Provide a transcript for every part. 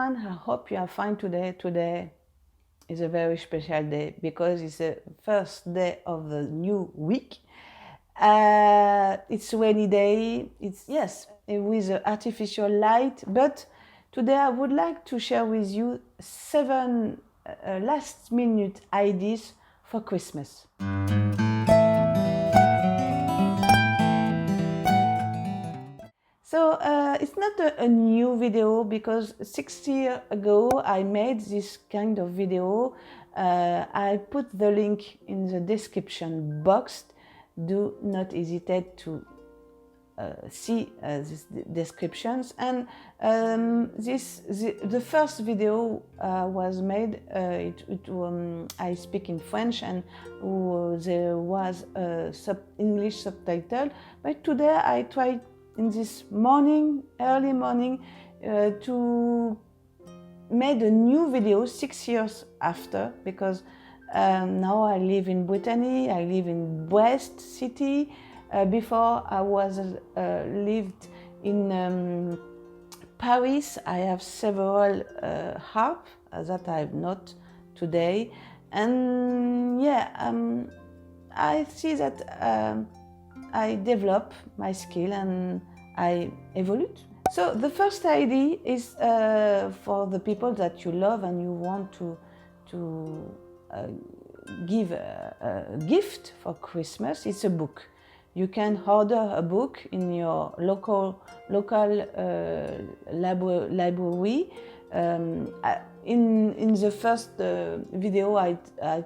everyone. I hope you are fine today. Today is a very special day because it's the first day of the new week. It's a rainy day. Yes, with artificial light. But today I would like to share with you 7 last-minute ideas for Christmas. So it's not a new video because 6 years ago I made this kind of video. I put the link in the description box. Do not hesitate to see these descriptions. And the first video was made. I speak in French, and there was a English subtitle. But today I tried in this morning, early morning, to make a new video 6 years after, because now I live in Brittany, I live in Brest City. Before I was lived in Paris. I have several harp that I have not today, and I see that I develop my skill and I evolve. So the first idea is for the people that you love and you want to give a gift for Christmas. It's a book. You can order a book in your local library. In the first video, I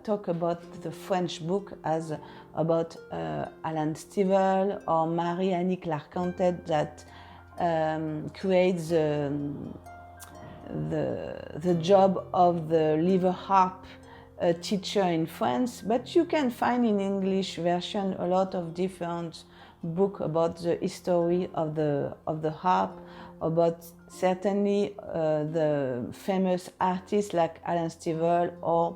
talk about the French book as about Alan Stivell or Marie-Annick Larcantet that creates the job of the liver harp teacher in France. But you can find in English version a lot of different books about the history of the harp, about certainly the famous artists like Alan Stivell, or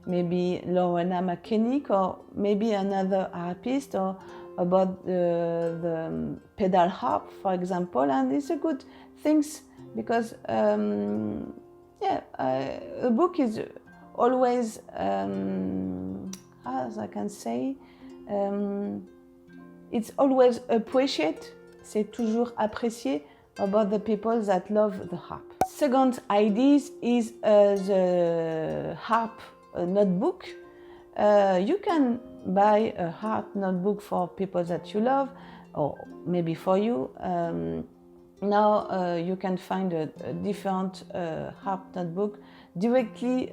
maybe Lorena McKennick, or maybe another harpist, or about the pedal harp, for example. And it's a good things because a book is always, as I can say, it's always appreciated, c'est toujours apprécié about the people that love the harp. Second idea is the harp notebook. You can buy a harp notebook for people that you love, or maybe for you. Now you can find a different harp notebook directly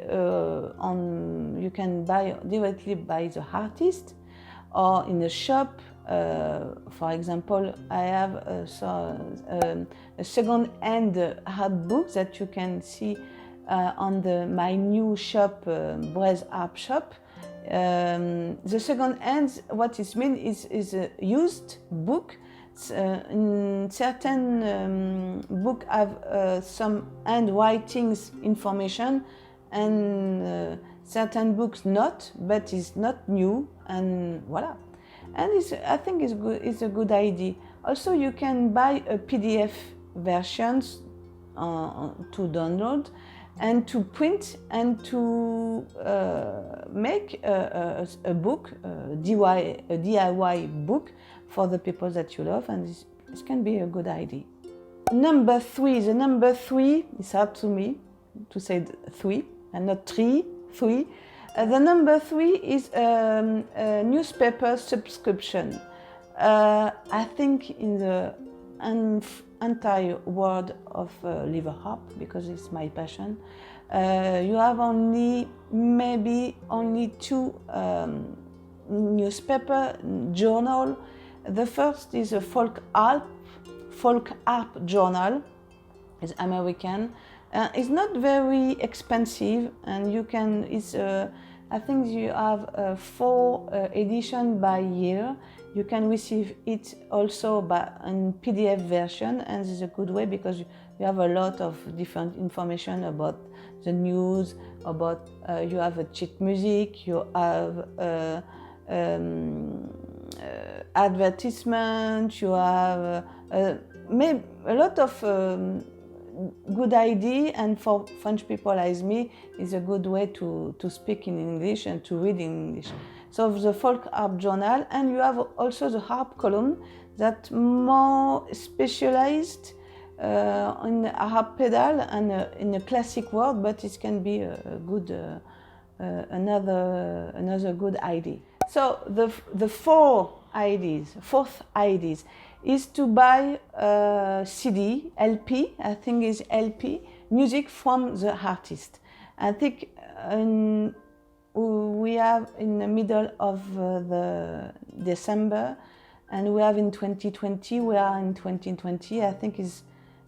you can buy directly by the artist or in a shop. For example, I have a second-hand harp book that you can see on my new shop, Brest Harp shop. The second-hand, what it means is a used book. In certain book have some handwritings information, and certain books not, but it's not new, and voila. And I think it's good. It's a good idea. Also, you can buy a PDF versions to download and to print and to make a book, a DIY book for the people that you love, and this can be a good idea. Number 3, the number 3, it's hard to me to say 3 and not 3. The number 3 is a newspaper subscription. I think in the entire world of liver harp, because it's my passion, you have maybe only 2 newspaper journal. The first is a folk harp journal. It's American. It's not very expensive, and you can. I think you have 4 editions by year. You can receive it also in PDF version, and this is a good way because you have a lot of different information about the news. About you have a sheet music. You have advertisement. You have maybe a lot of good idea, and for French people as me, is a good way to speak in English and to read in English. So the folk harp journal, and you have also the harp column that more specialized in a harp pedal and in a classic world, but it can be a good another good idea. So the fourth ideas is to buy CD, LP, I think is LP, music from the artist. I think we have in the middle of the December, and we have in 2020, we are in 2020, I think is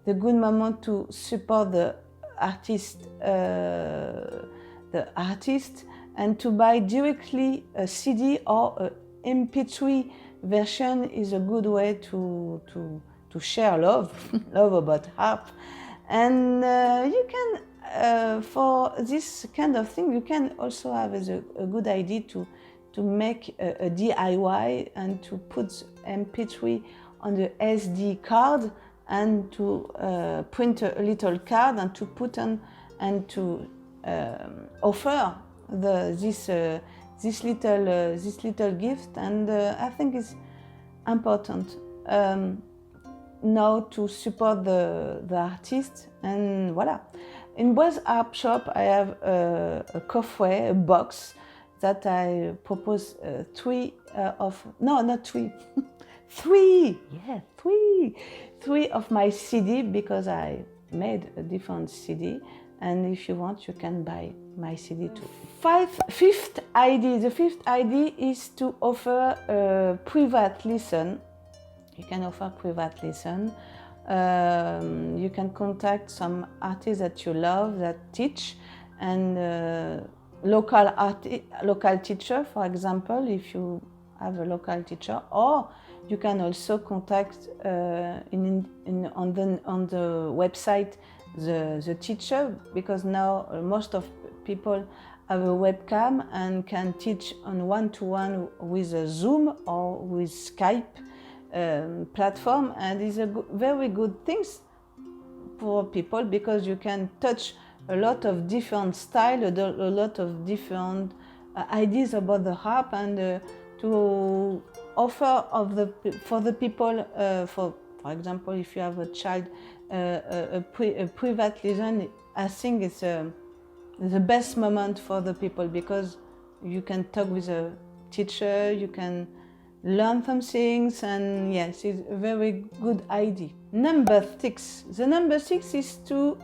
the good moment to support the artist, and to buy directly a CD or a MP3 version is a good way to share love about harp. And you can, for this kind of thing, you can also have as a good idea to make a DIY and to put MP3 on the SD card and to print a little card and to put on and to offer this little gift, and I think it's important now to support the artist. And voila. In Brest Harp Shop, I have a coffret, a box that I propose three of my CD, because I made a different CD. And if you want, you can buy my CD too. Fifth idea. The fifth idea is to offer a private lesson. You can offer private lesson. You can contact some artists that you love that teach, and local teacher, for example, if you have a local teacher, or you can also contact on the website the teacher, because now most of people have a webcam and can teach on one-to-one with a Zoom or with Skype platform, and it's a very good thing for people, because you can touch a lot of different styles, a lot of different ideas about the harp, and to offer for the people, for example, if you have a child, a private lesson, I think it's the best moment for the people, because you can talk with a teacher, you can learn some things, and yes, it's a very good idea. Number 6. The number 6 is to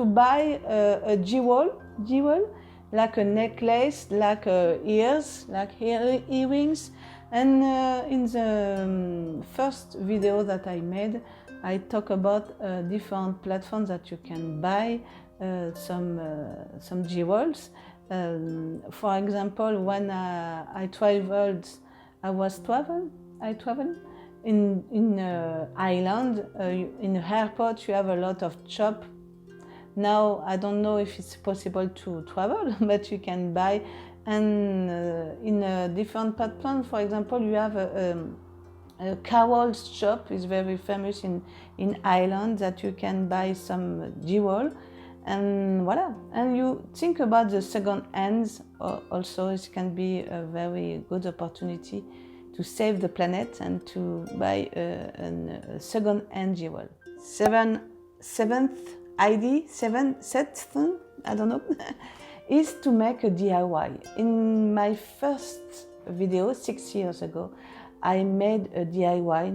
buy a GWall, like a necklace, like earrings, and in the first video that I made, I talk about different platforms that you can buy some GWalls. For example, when I traveled in Ireland, in the airport you have a lot of shop. Now I don't know if it's possible to travel, but you can buy, and in a different platform. For example, you have a GWall shop is very famous in Ireland, that you can buy some GWall, and voila. And you think about the second hands also. It can be a very good opportunity to save the planet and to buy a second hand GWall. Seventh idea, I don't know, is to make a DIY. In my first video 6 years ago, I made a DIY.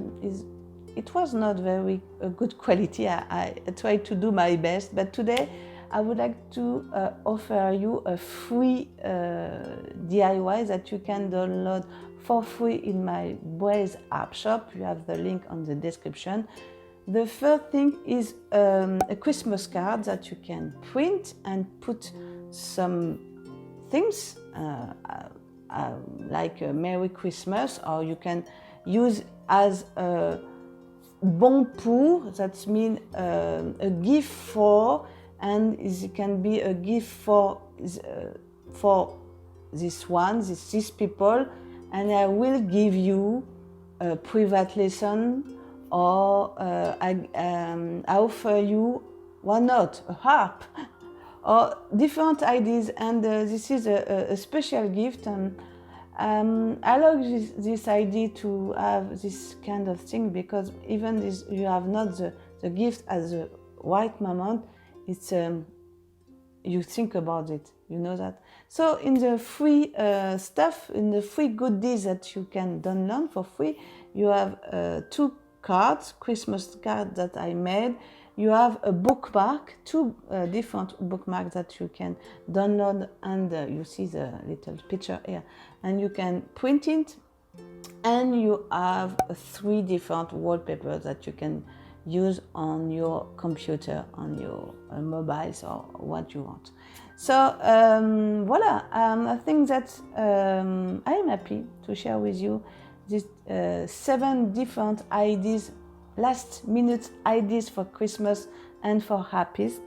It was not very good quality. I tried to do my best, but today I would like to offer you a free DIY that you can download for free in my Brest Harp Shop. You have the link on the description. The first thing is a Christmas card that you can print and put some things like a Merry Christmas, or you can use as a bon pour, that means a gift for, and it can be a gift for these people, and I will give you a private lesson or I offer you, why not, a harp, or different ideas, and this is a special gift. And I like this idea to have this kind of thing, because even this, you have not the gift at the right moment, it's you think about it, you know that. So in the free stuff, in the free goodies that you can download for free, you have 2 cards, Christmas cards that I made. You have a bookmark, 2 different bookmarks that you can download, and you see the little picture here, and you can print it. And you have 3 different wallpapers that you can use on your computer, on your mobiles, or what you want. So voila, I think that I am happy to share with you these 7 different ideas, last minute ideas for Christmas and for happies.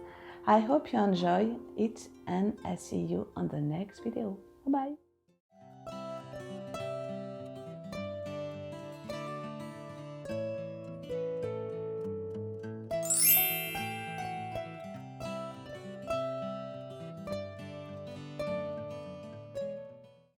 I hope you enjoy it, and I see you on the next video. Bye bye.